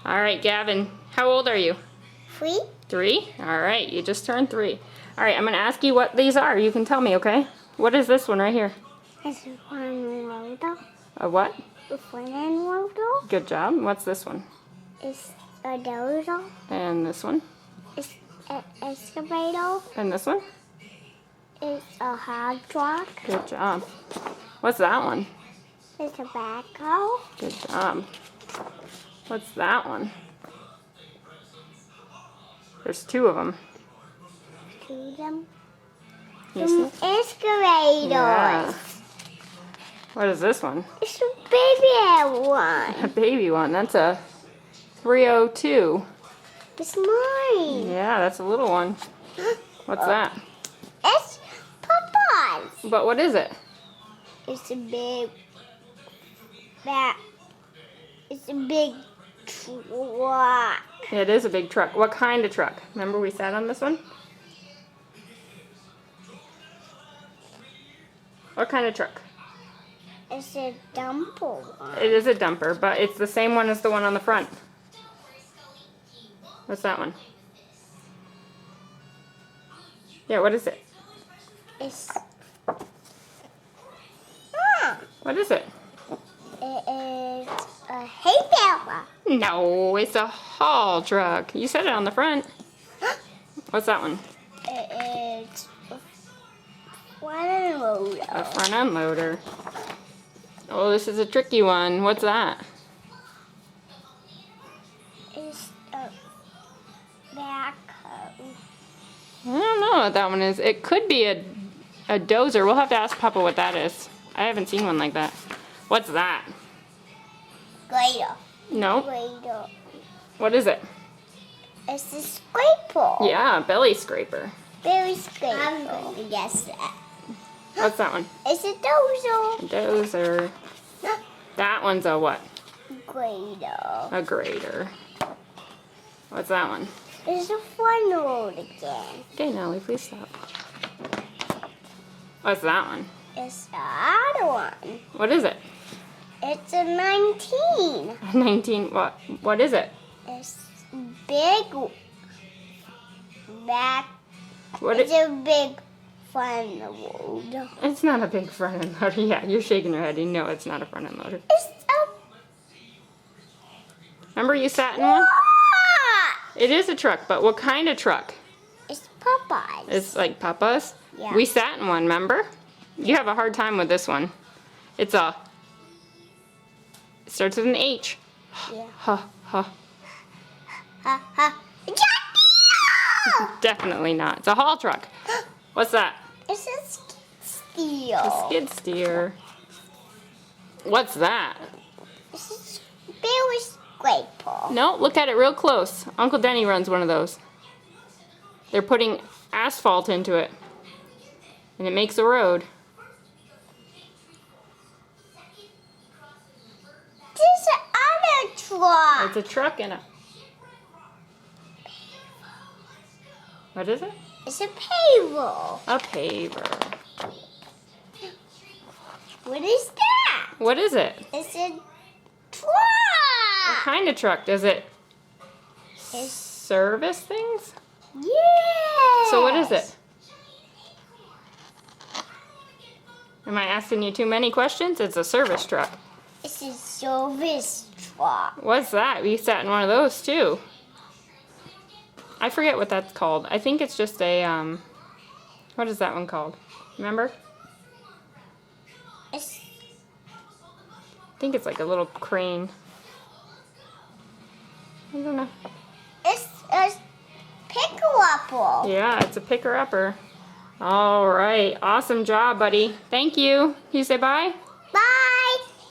All right, Gavin, how old are you? 3. 3? All right, you just turned 3. All right, I'm going to ask you what these are. You can tell me, okay? What is this one right here? It's a fun rotor. A what? A fun rotor. Good job. What's this one? It's a dozer. And this one? It's an excavator. And this one? It's a hog truck. Good job. What's that one? It's a backhoe. Good job. What's that one? There's 2 of them. 2 of them. You see? Excavators. Yeah. What is this one? It's a baby one. A baby one. That's a 302. It's mine. Yeah, that's a little one. What's that? It's Papa's. But what is it? It's a big that. It's a big truck. It is a big truck. What kind of truck? Remember we sat on this one? What kind of truck? It's a dumper one. It is a dumper, but it's the same one as the one on the front. What's that one? Yeah, what is it? It's What is it? It is a hay baler. No, it's a haul truck. You said it on the front. What's that one? It is a front loader. A front end loader. Oh, this is a tricky one. What's that? It's a backhoe. I don't know what that one is. It could be a dozer. We'll have to ask Papa what that is. I haven't seen one like that. What's that? Grader. No. Grader. What is it? It's a scraper. Yeah, belly scraper. Very scraper. I'm going to guess that. What's that one? It's a dozer. A dozer. That one's a what? Grader. A grader. What's that one? It's a front load again. Okay, Nellie, please stop. What's that one? It's the other one. What is it? It's a 19. 19. What is it? It's big back. What It's a big front load. It's not a big front end loader. Yeah, you're shaking your head. You know it's not a front end loader. It's a Remember you sat in one? truck. It is a truck, but what kind of truck? It's Popeyes. It's like Papa's? Yeah. We sat in one, remember? You have a hard time with this one. It starts with an H. Yeah. Ha, ha. Ha ha. Definitely not. It's a haul truck. What's that? It's a skid steer. A skid steer. What's that? It's a very scraper. No, look at it real close. Uncle Denny runs one of those. They're putting asphalt into it. And it makes a road. This is other truck. It's a truck and a... What is it? It's a paver. A paver. What is that? What is it? It's a What truck. kind of truck? Does it It's, service things? yes. So what is it? Am I asking you too many questions? It's a service truck. It's a service truck. What's that? We sat in one of those too. I forget what that's called. I think it's just a, what is that one called? Remember? It's, I think it's like a little crane. I don't know. it's a picker-upper. Yeah, it's a picker-upper. All right. Awesome job, buddy. Thank you. Can you say bye?